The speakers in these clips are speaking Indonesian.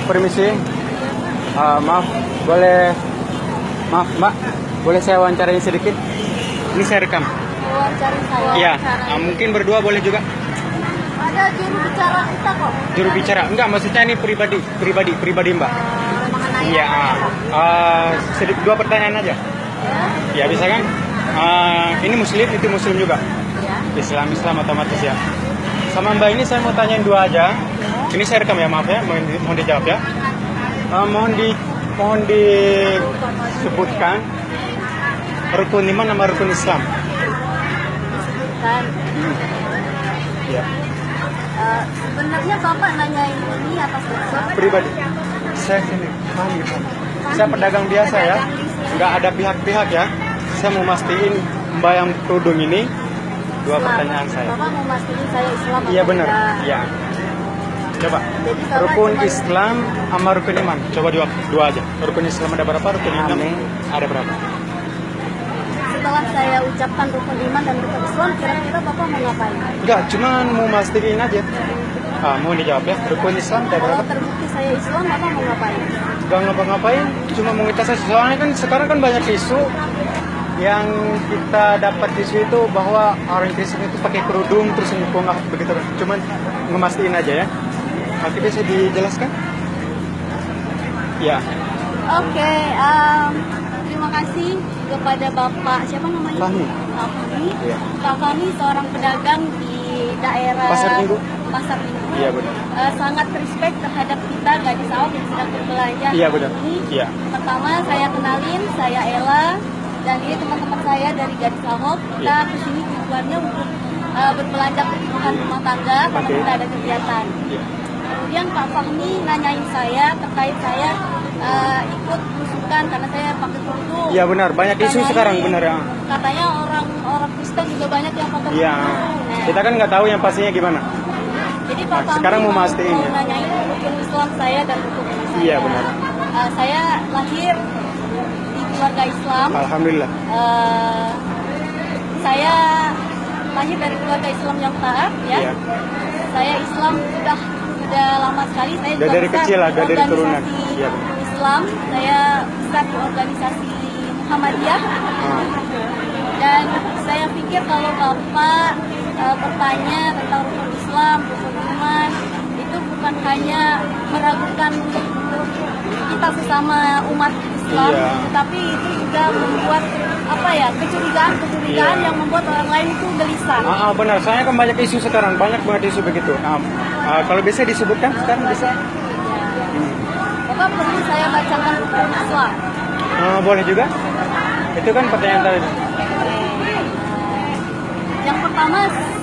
Permisi, maaf, maaf Mbak, boleh saya wawancarai sedikit? Ini saya rekam. Wawancari saya. Iya, mungkin berdua boleh juga. Ada juru bicara kita kok. Juru bicara? Enggak, maksudnya ini pribadi Mbak. Mengenai Iya, sedikit dua pertanyaan aja. Ya bisa kan? Ini Muslim, itu Muslim juga. Ya. Islam otomatis ya. Sama Mbak ini saya mau tanyain dua aja. Ini saya rekam ya, maaf ya, mohon dijawab ya. Mohon disebutkan rukun iman sama rukun Islam. Dan Ya. sebenarnya Bapak nanyain ini atas dasar Pribadi. Saya sini, paham gitu. Saya pedagang biasa ya, nggak ada pihak-pihak ya. Saya mau mastiin Mbak yang tudung ini dua Islam. pertanyaan saya. Bapak mau mastiin saya Islam Iya atau benar. tidak? Iya. Coba. Jadi Bapak Rukun cuma- Islam sama rukun iman. Coba dua aja. Rukun Islam ada berapa? Rukun iman ada berapa? Setelah saya ucapkan rukun iman dan rukun Islam, kira-kira Bapak mau ngapain? Enggak, cuman mau mastiin aja. Mau dijawab ya. Rukun Islam ada Kalau berapa? terbukti saya Islam, Bapak mau ngapain? Enggak ngapa-ngapain, cuma mau ngetes aja. Soalnya kan sekarang kan banyak isu yang kita dapat isu itu bahwa orang Kristen itu pakai kerudung terus nyepong begitu. Cuman ngemastiin aja ya. Nanti bisa dijelaskan? Ya. Oke, terima kasih kepada Bapak, siapa namanya? Fahmi. Pak Fahmi. Iya. Pak Fahmi seorang pedagang di daerah Pasar Minggu. Pasar Minggu. Iya benar. Sangat respect terhadap kita gadis awam yang sedang berbelanja Iya, hari benar. ini. Iya. Pertama saya kenalin, saya Ella dan ini teman-teman saya dari gadis awam. Kita Iya. kesini tujuannya untuk berbelanja kebutuhan rumah tangga karena Oke. kita ada kegiatan. Iya. Kemudian Pak Fahmi nanyain saya terkait saya ikut belusukan karena saya pakai kerudung. Iya benar, banyak isu Katanya- sekarang benar ya. Katanya orang Kristen juga banyak yang pakai kerudung. Iya. Nah, Kita kan nggak tahu yang pastinya gimana. jadi Pak Fahmi sekarang mau mastiin ya. nanyain rukun Islam saya dan rukun iman saya. Iya, benar. Saya lahir di keluarga Islam. Alhamdulillah. Saya lahir dari keluarga Islam yang taat ya. Iya. Saya Islam sudah lama sekali. Saya Udah juga dari besar kecil lah, di udah dari turunan. organisasi Iya. Islam. Saya besar di organisasi Muhammadiyah. Ah. Dan saya pikir kalau Bapak bertanya tentang rukun Islam, rukun iman, itu bukan hanya meragukan kita sesama umat Islam, Iya. tetapi itu juga membuat kecurigaan Iya. yang membuat orang lain itu gelisah. Benar, soalnya kan banyak isu sekarang, banyak banget isu begitu. Kalau bisa disebutkan sekarang bisa? Bapak perlu saya bacakan rukun Islam. Boleh juga? Itu kan pertanyaan tadi. Yang pertama,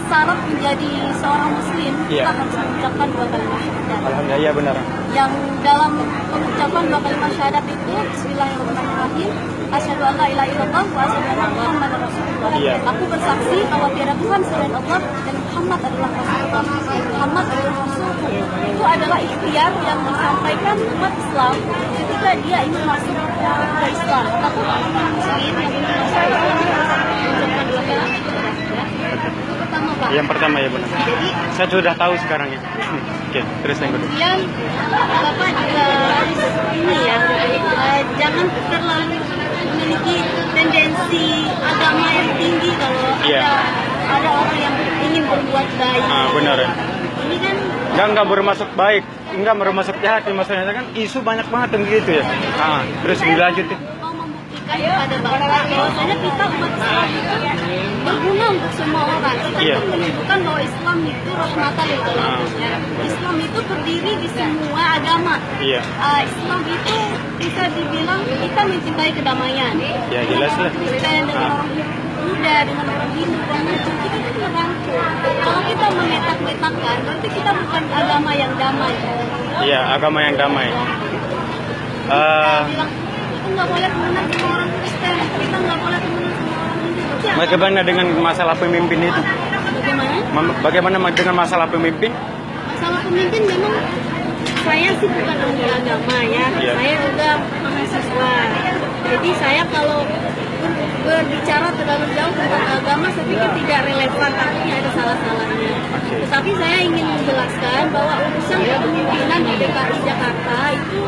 syarat menjadi seorang Muslim, Iya. kita harus mengucapkan dua kalimat syahadat. Alhamdulillah, iya benar. Yang dalam pengucapan dua kalimat syahadat itu Bismillahirrahmanirrahim, asyhadu an la ilaha illallah wa asyhadu anna Muhammadar Rasulullah. Iya. Aku bersaksi bahwa tiada Tuhan selain Allah dan Muhammad adalah Rasulullah. Muhammad adalah Rasul. Itu adalah ikhtiar yang disampaikan umat Islam ketika dia ingin masuk ke Islam. Tapi Muslim yang ingin masuk ke Islam mengucapkan dua kalimat syahadat. Itu pertama, Pak. Yang pertama ya benar. Jadi Saya sudah tahu sekarang ya. Oke, terus yang kedua. kemudian Bapak juga harus ini ya, jangan terlalu memiliki tendensi agama yang tinggi kalau Iya. ada orang yang ingin berbuat baik. Benar ya. Ini kan Enggak bermaksud baik, enggak bermaksud jahat, maksudnya kan isu banyak banget yang gitu ya. Terus dilanjutin. mau membuktikan kepada Bapak bahwasanya kita umat Islam itu berguna untuk semua orang. Kita Iya. kan menunjukkan bahwa Islam itu rahmatan lil alamin. Islam itu terdiri di semua agama. Iya. Islam itu bisa dibilang kita mencintai kedamaian. Ya, jelas lah. Kristen dengan orang Buddha, dengan orang Hindu, Konghucu, kita kan merangkul. Kalau kita memetak-metakkan, berarti kita bukan agama yang damai. Iya, agama yang damai. Kita bilang, kita nggak boleh temenan sama orang Kristen, kita nggak boleh temenan sama orang Hindu. Ya, Bagaimana dengan masalah pemimpin itu? bagaimana? Bagaimana dengan masalah pemimpin? Masalah pemimpin memang saya sih bukan ahli agama ya. Iya. Saya juga mahasiswa. Jadi saya kalau berbicara terlalu jauh tentang agama saya pikir tidak relevan, artinya ada salah-salahnya. Oke. Tetapi saya ingin menjelaskan bahwa urusan kepemimpinan di DKI Jakarta harta itu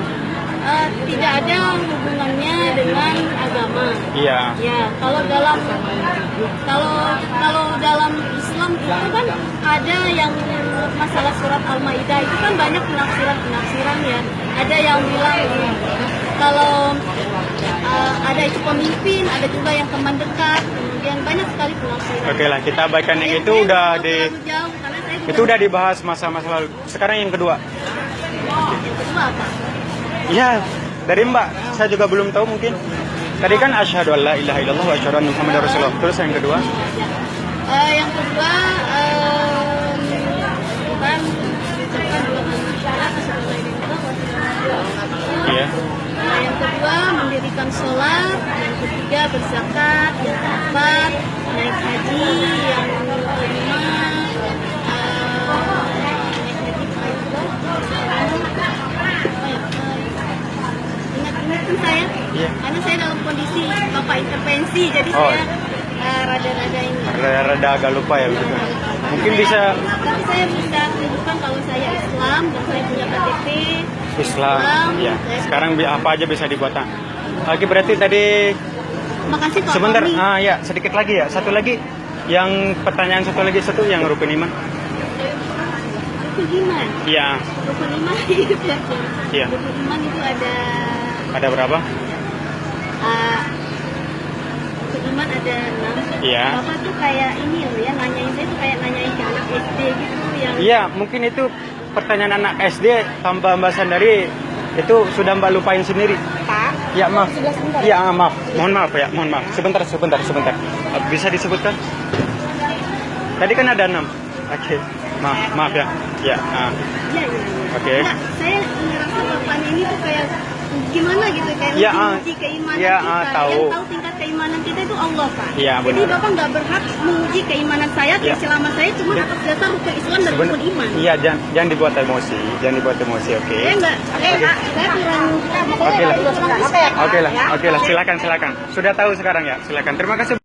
tidak ada hubungannya dengan agama. Iya. Ya, kalau dalam Islam itu kan ada yang masalah surat Al-Maidah itu kan banyak penafsiran ya. Ada yang bilang kalau ada itu pemimpin, ada juga yang teman dekat, kemudian banyak sekali penafsiran. Oke lah, kita abaikan yang itu Saya udah tidak terlalu jauh, karena saya itu udah dibahas masa-masa lalu. Sekarang yang kedua. yang kedua apa? Iya, dari Mbak, saya juga belum tahu mungkin. Tadi kan asyhadu alla ilaha illallah wa asyhadu anna muhammadar rasulullah. Terus yang kedua? Yang kedua bukan Iya. yang kedua mendirikan sholat, yang ketiga berzakat, yang keempat naik haji, yang kelima ingat saya, Iya. karena saya dalam kondisi bapak intervensi, jadi Oh. saya rada-rada ini. Rada agak lupa ya begitu. Mungkin bisa Tapi saya bisa tunjukkan kalau saya Islam dan saya punya KTP Islam. Ya. Sekarang apa aja bisa dibuat. Oke, berarti tadi Makasih Pak sebentar. Tommy. Ya, sedikit lagi ya. Satu lagi yang pertanyaan satu yang rukun iman. Rukun iman. Iya. Rukun iman itu Iya. Rukun iman itu Ada berapa? rukun iman ada 6. Iya. Bapak tuh kayak ini loh ya, nanyain saya tuh kayak nanyain ke anak SD gitu yang Iya, mungkin itu pertanyaan anak SD tanpa pembahasan dari itu sudah Mbak lupain sendiri. Pak. Ya, maaf. Sebelah sebentar. Iya, maaf. Mohon maaf ya, mohon maaf. Sebentar. Bisa disebutkan? Tadi kan ada 6. Oke. Maaf ya. Ya. Iya. Oke. Nah, saya ngerasa bapaknya ini tuh kayak gimana gitu, kayak Ya, menguji keimanan ya, kita. tahu. Yang tahu tingkat keimanan kita itu Allah, Pak. Iya, Jadi benar. Bapak nggak berhak menguji keimanan saya, Ya. keislaman saya cuma atas dasar rukun Islam dan rukun iman. Iya, jangan dibuat emosi. Oke. Saya nggak, saya kurang. Oke lah. Kurang respect. Oke lah. Silakan. Sudah tahu sekarang ya. Silakan. Terima kasih.